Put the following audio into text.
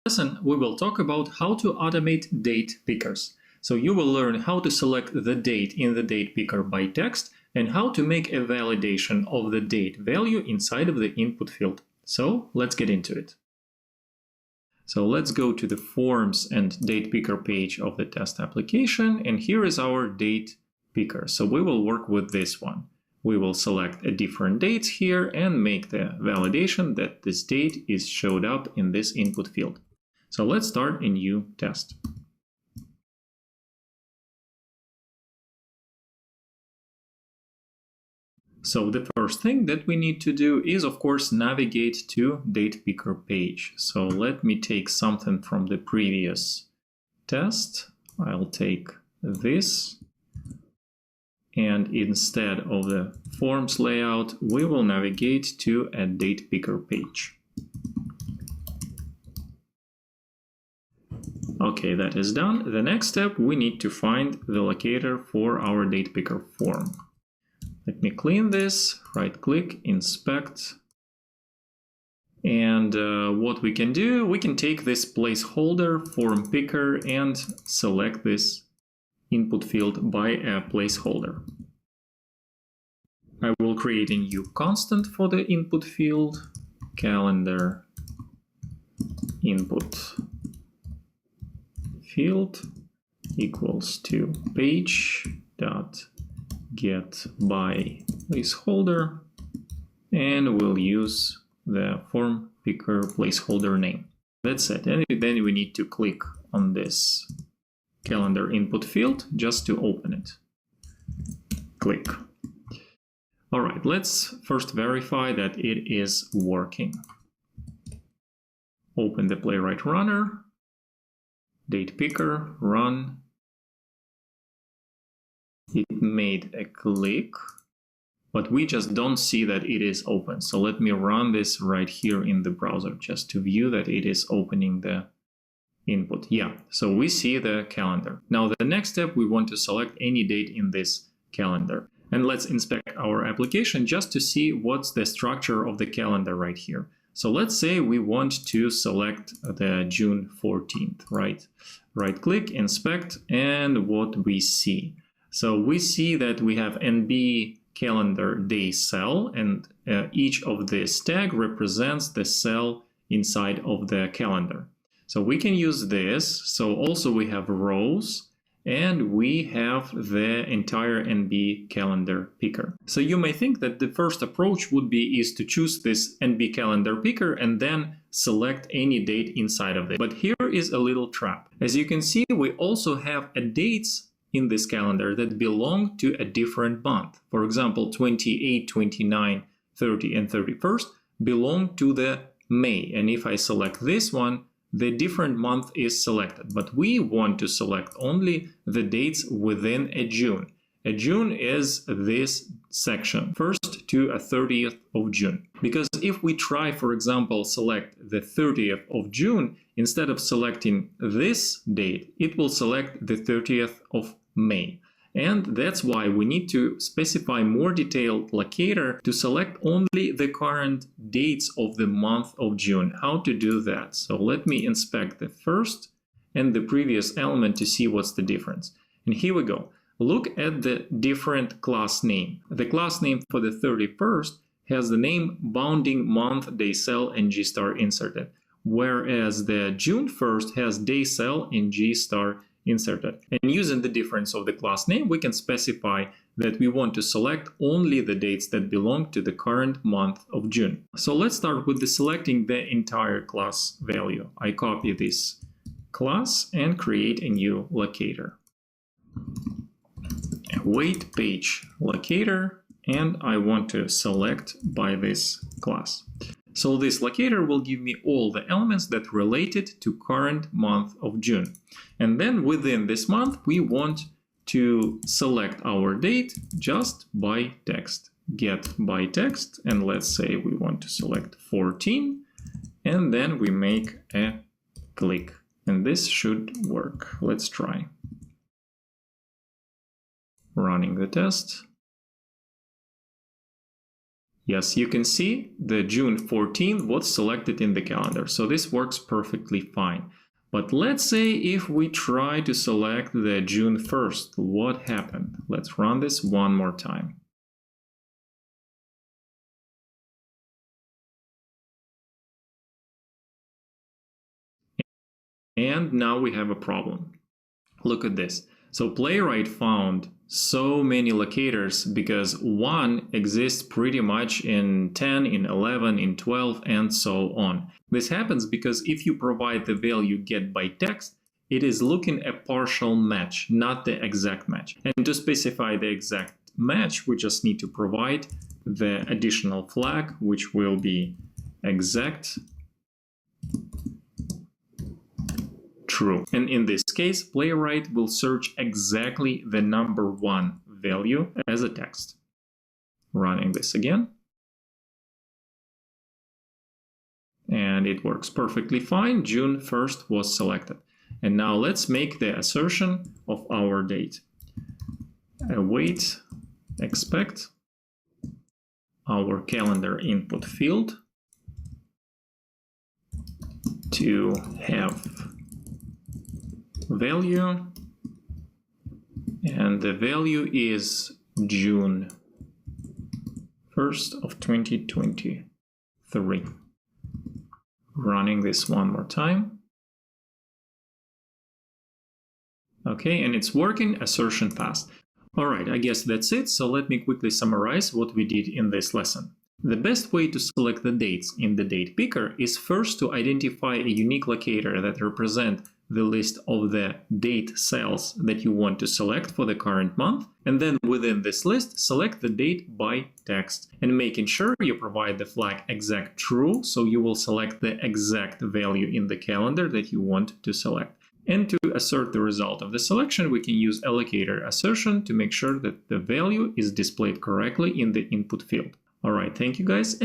lesson, we will talk about how to automate date pickers. So you will learn how to select the date in the date picker by text and how to make a validation of the date value inside of the input field. So let's get into it. So let's go to the Forms and Date Picker page of the test application, and here is our date picker. So we will work with this one. We will select a different dates here and make the validation that this date is showed up in this input field. So let's start a new test. So the first thing that we need to do is, of course, navigate to date picker page. So let me take something from the previous test. I'll take this. And instead of the forms layout, we will navigate to a date picker page. Okay, that is done. The next step, we need to find the locator for our date picker form. Let me clean this, right-click, inspect. And what we can do, we can take this placeholder form picker and select this input field by a placeholder. I will create a new constant for the input field, calendar input field equals to page.get by placeholder, and we'll use the form picker placeholder name. That's it. And then we need to click on this calendar input field just to open it. Click. All right, let's first verify that it is working. Open the Playwright runner, date picker, run. It made a click, but we just don't see that it is open. So let me run this right here in the browser just to view that it is opening the input. Yeah, so we see the calendar. Now the next step, we want to select any date in this calendar. And let's inspect our application just to see what's the structure of the calendar right here. So let's say we want to select the June 14th, right? Right-click, inspect, and what we see. So we see that we have NB calendar day cell, and each of this tag represents the cell inside of the calendar. So we can use this. So also we have rows, and we have the entire NB calendar picker. So you may think that the first approach would be is to choose this NB calendar picker and then select any date inside of it. But here is a little trap. As you can see, we also have dates in this calendar that belong to a different month. For example, 28, 29, 30, and 31st belong to the May. And if I select this one, the different month is selected, but we want to select only the dates within a June. A June is this section, 1st to 30th of June. Because if we try, for example, select the 30th of June, instead of selecting this date, it will select the 30th of May. And that's why we need to specify more detailed locator to select only the current dates of the month of June. How to do that? So let me inspect the first and the previous element to see what's the difference. And here we go. Look at the different class name. The class name for the 31st has the name bounding month, day cell, and G star inserted, whereas the June 1st has day cell and G star inserted. And using the difference of the class name, we can specify that we want to select only the dates that belong to the current month of June. So let's start with selecting the entire class value. I copy this class and create a new locator. Await page locator, and I want to select by this class. So this locator will give me all the elements that related to current month of June. And then within this month, we want to select our date just by text. Get by text, and let's say we want to select 14, and then we make a click. And this should work. Let's try. Running the test. Yes, you can see the June 14th was selected in the calendar, so this works perfectly fine. But let's say if we try to select the June 1st, what happened? Let's run this one more time. And now we have a problem. Look at this. So Playwright found so many locators because 1 exists pretty much in 10, in 11, in 12, and so on. This happens because if you provide the value get by text, it is looking a partial match, not the exact match. And to specify the exact match, we just need to provide the additional flag, which will be exact true. And in this case, Playwright will search exactly the number 1 value as a text. Running this again. And it works perfectly fine. June 1st was selected. And now let's make the assertion of our date. Await, expect our calendar input field to have value, and the value is June 1st of 2023. Running this one more time. Okay, and it's working, assertion passed. All right, I guess that's it. So let me quickly summarize what we did in this lesson. The best way to select the dates in the date picker is first to identify a unique locator that represents the list of the date cells that you want to select for the current month, and then within this list select the date by text, and making sure you provide the flag exact true, so you will select the exact value in the calendar that you want to select. And to assert the result of the selection, we can use allocator assertion to make sure that the value is displayed correctly in the input field. All right, thank you guys, and